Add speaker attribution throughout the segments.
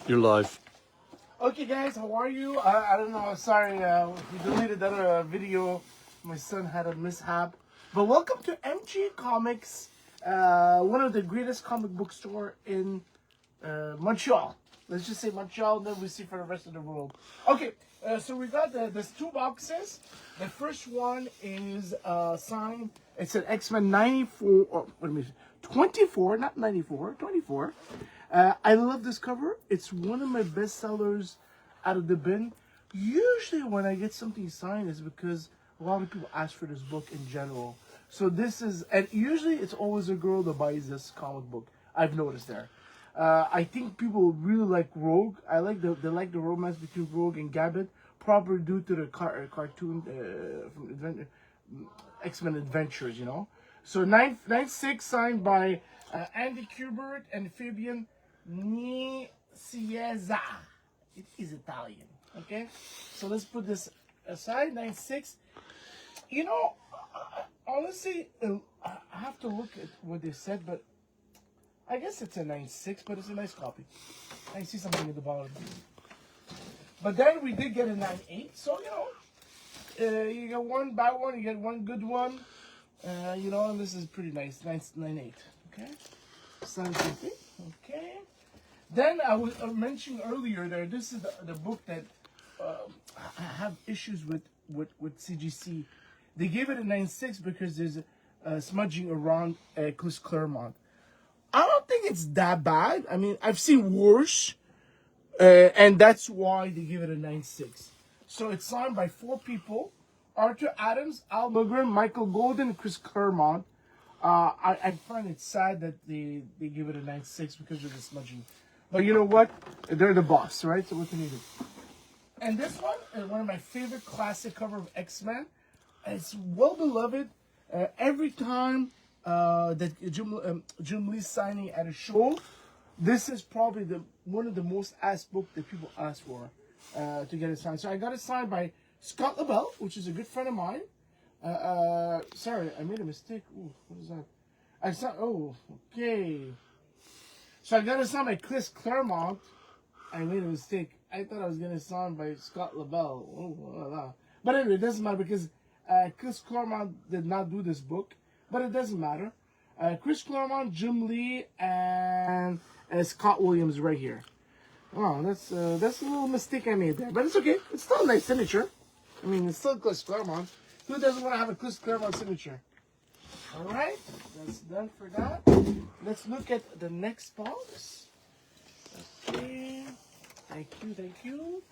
Speaker 1: You're live.
Speaker 2: Okay, guys, how are you? I don't know. Sorry, we deleted that video. My son had a mishap. But welcome to MG Comics, one of the greatest comic book store in Montreal. Let's just say Montreal, then we see for the rest of the world. Okay, so we got there's two boxes. The first one is signed. It's an X-Men 94, or what do I mean, 24, not 94, 24. I love this cover. It's one of my best sellers out of the bin. Usually when I get something signed, it's because a lot of people ask for this book in general. So this is, and usually it's always a girl that buys this comic book. I've noticed there. I think people really like Rogue. They like the romance between Rogue and Gambit, probably due to the cartoon from X-Men Adventures, you know. So 996 signed by Andy Kubert and Fabian Nicieza. It is Italian, okay? So let's put this aside. 96. You know, honestly, I have to look at what they said, but I guess it's a 96, but it's a nice copy. I see something at the bottom. But then we did get a 98, so you know, you get one bad one, you get one good one. You know, and this is pretty nice. 98. Okay. Something. Okay. Then I was mentioning earlier there. This is the book that I have issues with CGC. They gave it a 96 because there's smudging around Chris Claremont. I don't think it's that bad. I mean, I've seen worse, and that's why they give it a 96. So it's signed by 4 people: Arthur Adams, Al Milgren, Michael Golden, and Chris Claremont. I find it sad that they give it a 96 because of the smudging. But you know what? They're the boss, right? So what can you do? And this one is one of my favorite classic cover of X-Men. It's well beloved. Every time that Jim Lee's signing at a show, this is probably one of the most asked book that people ask for to get it signed. So I got it signed by Scott LaBelle, which is a good friend of mine. Sorry, I made a mistake. Ooh, what is that? Okay. So I got it signed by Chris Claremont. I made a mistake. I thought I was going to sign by Scott LaBelle. Oh, but anyway, it doesn't matter because Chris Claremont did not do this book. But it doesn't matter. Chris Claremont, Jim Lee, and Scott Williams right here. Oh, that's a little mistake I made there. But it's okay. It's still a nice signature. I mean, it's still Chris Claremont. Who doesn't want to have a Chris Claremont signature? All right, that's done for that. Let's look at the next box. Okay, thank you.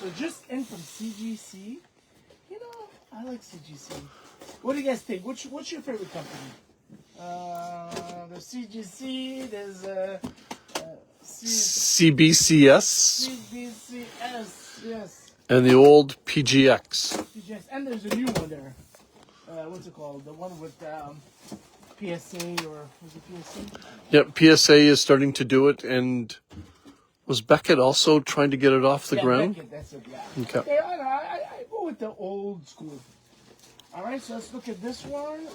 Speaker 2: So just in from CGC. You know, I like CGC. What do you guys think? What's your favorite company? There's CGC. There's
Speaker 1: CBCS.
Speaker 2: CBCS. Yes.
Speaker 1: And the old PGX.
Speaker 2: PGX. And there's a new one there. What's it called? The one with PSA or was it PSA?
Speaker 1: Yep, PSA is starting to do it, and was Beckett also trying to get it off the ground?
Speaker 2: Beckett, that's it. Yeah.
Speaker 1: Okay.
Speaker 2: I go with the old school. All right, so let's look at this one.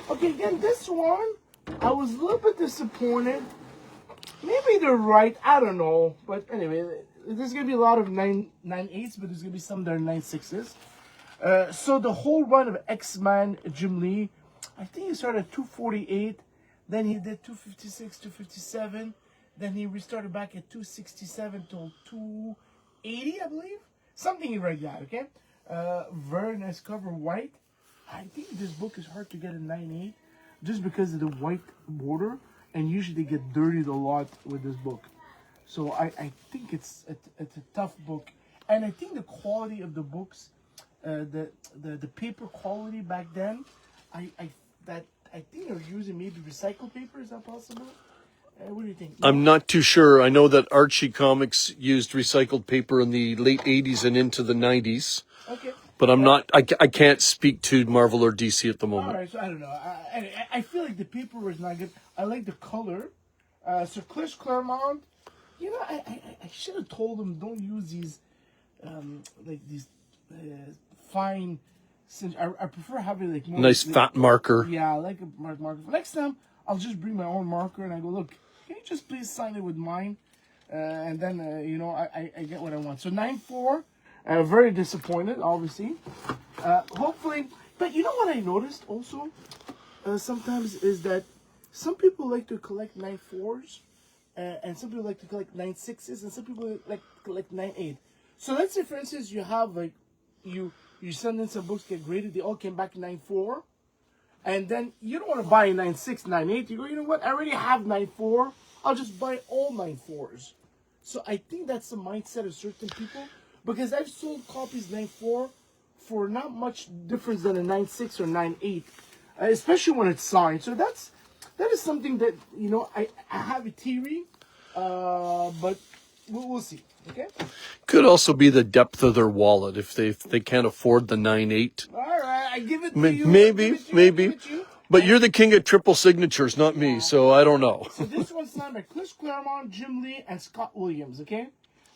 Speaker 2: Okay, again, this one, I was a little bit disappointed. Maybe they're right. I don't know. But anyway, there's going to be a lot of 9.8s, but there's going to be some that are 9.6s. So the whole run of X-Men, Jim Lee, I think he started at 248. Then he did 256, 257. Then he restarted back at 267 till 280, I believe. Something like that, okay? Very nice cover, white. I think this book is hard to get a 9.8 just because of the white border, and usually they get dirtied a lot with this book. So I think it's a tough book, and I think the quality of the books, the paper quality back then, I think they're using maybe recycled paper. Is that possible? What do you think?
Speaker 1: I'm not too sure. I know that Archie Comics used recycled paper in the late 80s and into the 90s.
Speaker 2: Okay.
Speaker 1: But I can't speak to Marvel or DC at the moment.
Speaker 2: All right, so I don't know. I feel like the paper was not good. I like the color. So Chris Claremont, you know, I should have told him don't use these, like these fine. I prefer having like more
Speaker 1: nice fat marker.
Speaker 2: Yeah, I like a marker. Next time, I'll just bring my own marker and I go, look, can you just please sign it with mine? And then, I get what I want. So 9-4, very disappointed, obviously. Hopefully, but you know what I noticed also? Sometimes is that some people like to collect 9-4s, and some people like to collect 9-6s, and some people like to collect 9-8. So let's say, for instance, you have like, you send in some books, get graded, they all came back 9-4. And then you don't want to buy a 9-6, 9-8. You go, you know what? I already have 9-4. I'll just buy all 9-4s. So I think that's the mindset of certain people. Because I've sold copies 9-4 for not much difference than a 9-6 or 9-8. Especially when it's signed. So that is something that, I have a theory. But we'll see. Okay?
Speaker 1: Could also be the depth of their wallet if they can't afford the 9-8.
Speaker 2: All right. I give it to you.
Speaker 1: Maybe.
Speaker 2: Give it to you.
Speaker 1: But you're the king of triple signatures, not me, so I don't know.
Speaker 2: So this one's signed by Chris Claremont, Jim Lee, and Scott Williams, okay?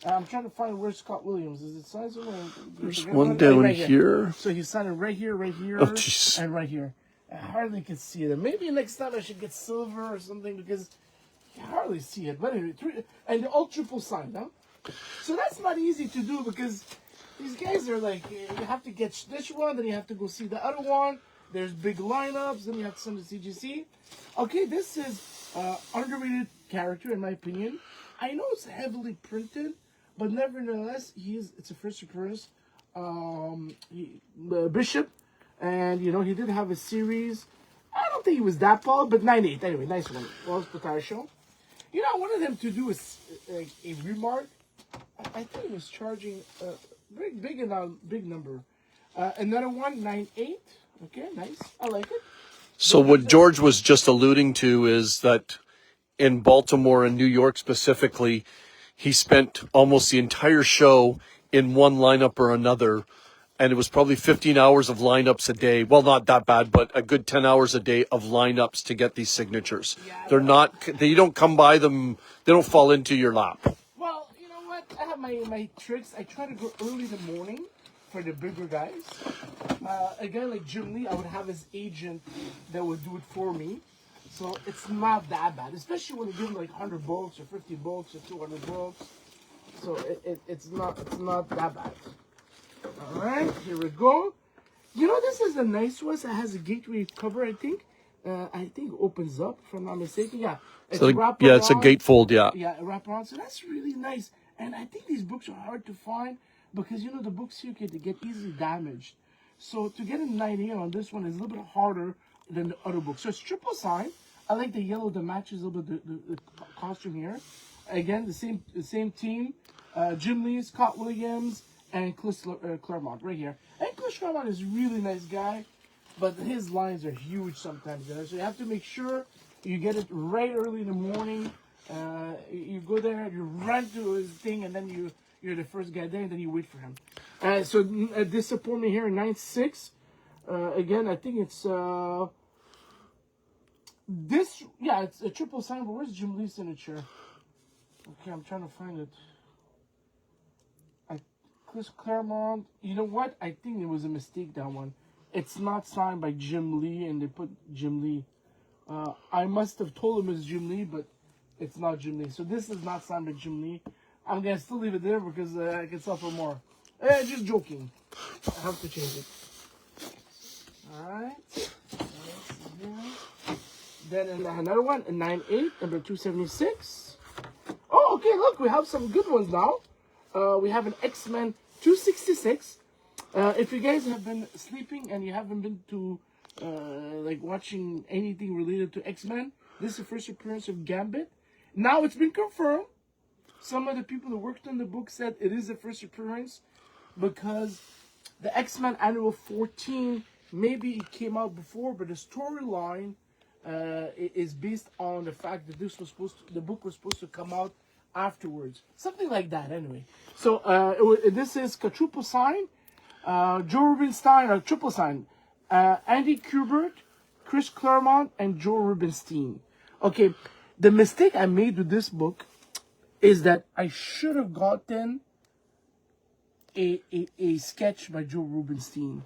Speaker 2: I'm trying to find where Scott Williams is. It signed somewhere?
Speaker 1: There's one down
Speaker 2: right
Speaker 1: here.
Speaker 2: So he's signed it right here,
Speaker 1: Oh, jeez.
Speaker 2: and right here. I hardly can see it. Maybe next time I should get silver or something because you hardly see it. But anyway, and they're all triple signed, huh? So that's not easy to do because these guys are like, you have to get this one, then you have to go see the other one. There's big lineups, then you have to send to CGC. Okay, this is underrated character in my opinion. I know it's heavily printed, but nevertheless, it's a first appearance. Bishop, and he did have a series. I don't think he was that tall, but 9'8". Anyway, nice one. Well, potential. I wanted him to do a remark. I think he was charging a big number. Another one, 9'8". Okay, nice. I like it.
Speaker 1: So what George was just alluding to is that in Baltimore and New York specifically, he spent almost the entire show in one lineup or another. And it was probably 15 hours of lineups a day. Well, not that bad, but a good 10 hours a day of lineups to get these signatures. Yeah, you don't come by them. They don't fall into your lap.
Speaker 2: Well, you know what? I have my tricks. I try to go early in the morning for the bigger guys. Again, like Jim Lee, I would have his agent that would do it for me. So it's not that bad, especially when you give him like 100 books or 50 books or 200 books. So it's not that bad. All right, here we go. This is a nice one. It has a gateway cover, I think. I think it opens up, if I'm not mistaken. Yeah. It's
Speaker 1: it's a gatefold, yeah.
Speaker 2: Yeah, a wraparound. So that's really nice. And I think these books are hard to find because, the books here can get easily damaged. So to get a 9 on this one is a little bit harder than the other books. So it's triple signed. I like the yellow that matches a little bit the costume here. Again, the same team. Jim Lee, Scott Williams, and Chris Claremont right here. And Chris Claremont is a really nice guy, but his lines are huge sometimes. So you have to make sure you get it right early in the morning. You go there, you run to his thing, and then you're the first guy there, and then you wait for him. So disappointment here, 9-6. Again, I think it's this. Yeah, it's a triple sign. But where's Jim Lee's signature? Okay, I'm trying to find it. Chris Claremont. You know what? I think it was a mistake, that one. It's not signed by Jim Lee, and they put Jim Lee. I must have told him it's Jim Lee, but it's not Jim Lee. So this is not signed by Jim Lee. I'm going to still leave it there because I can sell for more. Just joking. I have to change it. Alright. Then another one, a 9-8, number 276. Oh, okay, look, we have some good ones now. We have an X-Men 266. If you guys have been sleeping and you haven't been to watching anything related to X-Men, this is the first appearance of Gambit. Now it's been confirmed. Some of the people who worked on the book said it is the first appearance because the X-Men Annual 14, maybe it came out before, but the storyline is based on the fact that the book was supposed to come out afterwards. Something like that, anyway. So this is quadruple sign, Joe Rubinstein, or triple sign, Andy Kubert, Chris Claremont, and Joe Rubinstein. Okay, the mistake I made with this book is that I should have gotten a sketch by Joe Rubinstein.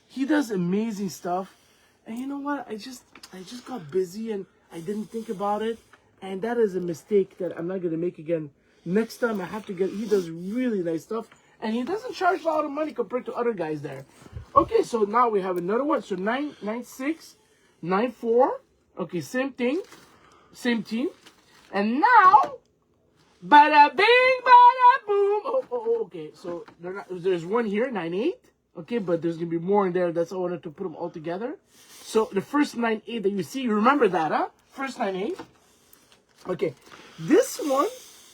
Speaker 2: He does amazing stuff, and you know what? I just got busy and I didn't think about it, And that is a mistake that I'm not going to make again. Next time I have to get, he does really nice stuff. And he doesn't charge a lot of money compared to other guys there. Okay, so now we have another one. So 996, 94. Okay, same thing. Same team. And now, bada bing, bada boom. Okay. So there's one here, 98. Okay, but there's going to be more in there. That's why I wanted to put them all together. So the first 98 that you see, you remember that, huh? First 98. Okay, this one,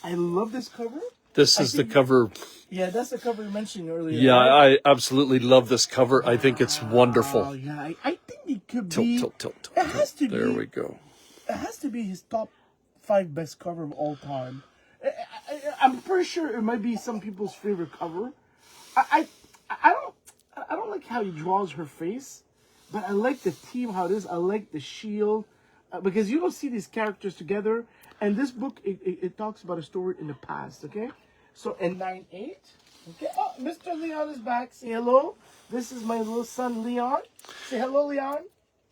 Speaker 2: I love this cover.
Speaker 1: This is the cover.
Speaker 2: Yeah, that's the cover you mentioned earlier.
Speaker 1: Yeah,
Speaker 2: right?
Speaker 1: I absolutely love this cover. I think it's wonderful.
Speaker 2: Oh, yeah, I think it could
Speaker 1: Tilt,
Speaker 2: be.
Speaker 1: tilt.
Speaker 2: It has to be.
Speaker 1: There we go.
Speaker 2: It has to be his top 5 best cover of all time. I'm pretty sure it might be some people's favorite cover. I don't like how he draws her face, but I like the team, how it is. I like the shield, because you don't see these characters together. And this book, it talks about a story in the past, okay? So, in 9/8, okay? Oh, Mr. Leon is back. Say hello. This is my little son, Leon. Say hello, Leon.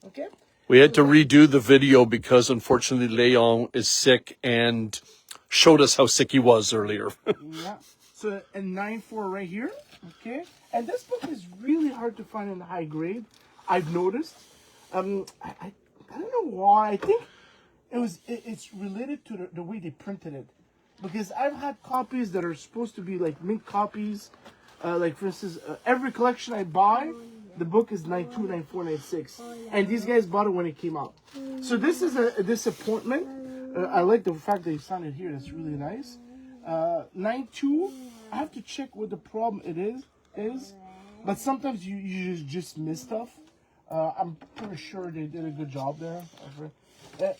Speaker 2: Okay?
Speaker 1: We had to redo the video because, unfortunately, Leon is sick and showed us how sick he was earlier.
Speaker 2: Yeah. So, in 9/4 right here, okay? And this book is really hard to find in the high grade, I've noticed. I don't know why. I think it's related to the way they printed it, because I've had copies that are supposed to be like mint copies, like for instance, every collection I buy, the book is 92, 94, 96, and these guys bought it when it came out. So this is a disappointment. I like the fact that he signed it here. That's really nice. 92. I have to check what the problem it is, but sometimes you just miss stuff. I'm pretty sure they did a good job there. I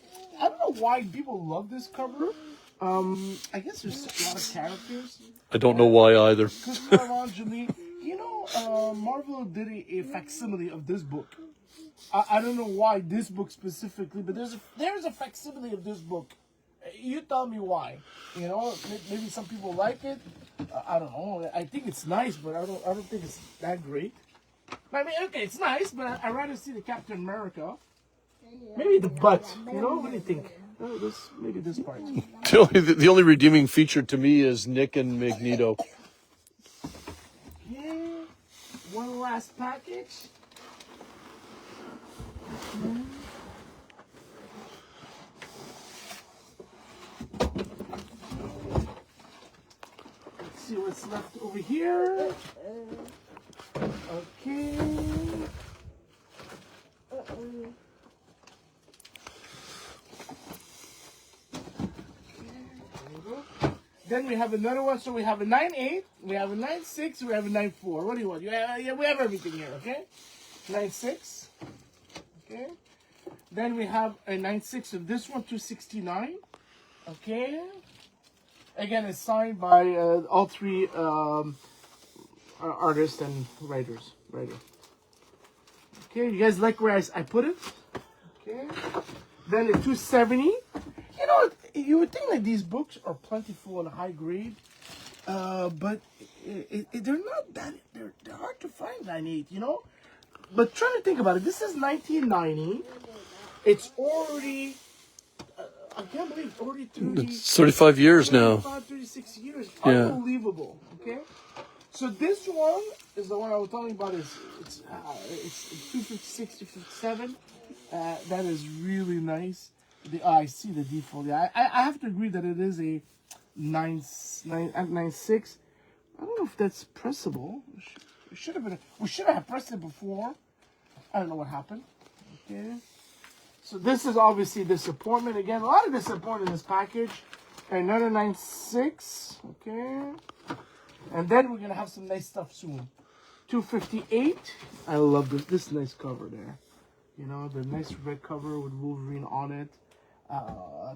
Speaker 2: don't know why people love this cover. I guess there's a lot of characters.
Speaker 1: I don't know why either.
Speaker 2: You know, Marvel did a facsimile of this book. I don't know why this book specifically, but there's a facsimile of this book. You tell me why. You know, maybe some people like it. I don't know. I think it's nice, but I don't think it's that great. I mean, okay, it's nice, but I'd rather see the Captain America. Maybe the butt. You know, what do you think? Maybe this part.
Speaker 1: The only redeeming feature to me is Nick and Magneto.
Speaker 2: Okay. One last package. Let's see what's left over here. Okay. Then we have another one. So we have a 9/8, we have a 9/6, we have a 9/4. What do you want? Yeah, we have everything here, okay? 9/6. Okay. Then we have a 9/6 of this one, 269. Okay. Again, it's signed by all 3 artists and writers. Okay, you guys like where I put it? Okay. Then the 270. You know, you would think that these books are plentiful and high grade, but they're not that. They're hard to find. 9/8, you know. But trying to think about it, this is 1990. It's already. I can't believe it's already 30.
Speaker 1: It's 35 years now.
Speaker 2: 36 years.
Speaker 1: Yeah.
Speaker 2: Unbelievable. Okay. So this one is the one I was talking about. It's 256 to 57. That is really nice. I see the default. Yeah, I have to agree that it is a 9/6. I don't know if that's pressable. We should have pressed it before. I don't know what happened. Okay. So this is obviously disappointment again. A lot of disappointment in this package. Another 9/6. Okay. And then we're gonna have some nice stuff soon. 258. I love this nice cover there. You know, the nice red cover with Wolverine on it.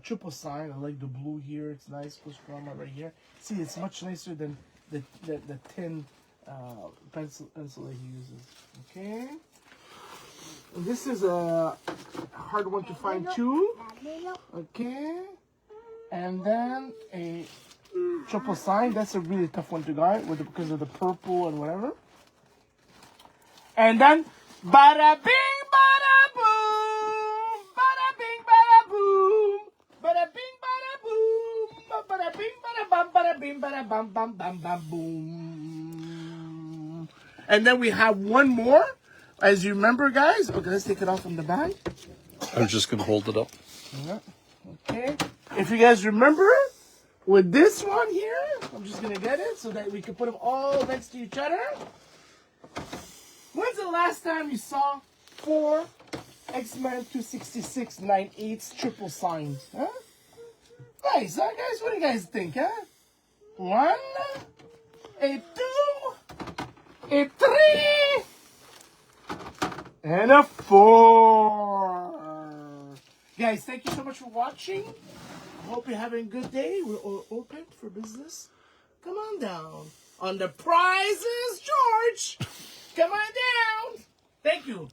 Speaker 2: Triple sign. I like the blue here. It's nice. Push drama right here. See, it's much nicer than the tin pencil that he uses. Okay. And this is a hard one to find too. Okay. And then a triple sign. That's a really tough one to get because of the purple and whatever. And then bada bing, bada boom, bada bing, bada boom, bada bing, bada bing, bada bum, bada bing, bada bum, bum, bum, bum, boom. And then we have one more. As you remember, guys. Okay, let's take it off from the bag.
Speaker 1: I'm just going to hold it up.
Speaker 2: Yeah. Okay. If you guys remember, with this one here, I'm just going to get it so that we can put them all next to each other. When's the last time you saw 4 X-Men 266 9/8 triple signs? Huh? Nice, huh, guys? What do you guys think, huh? 1, a 2, a 3, and a 4. Guys, thank you so much for watching. I hope you're having a good day. We're all open for business. Come on down. On the prizes, George. Come on down. Thank you.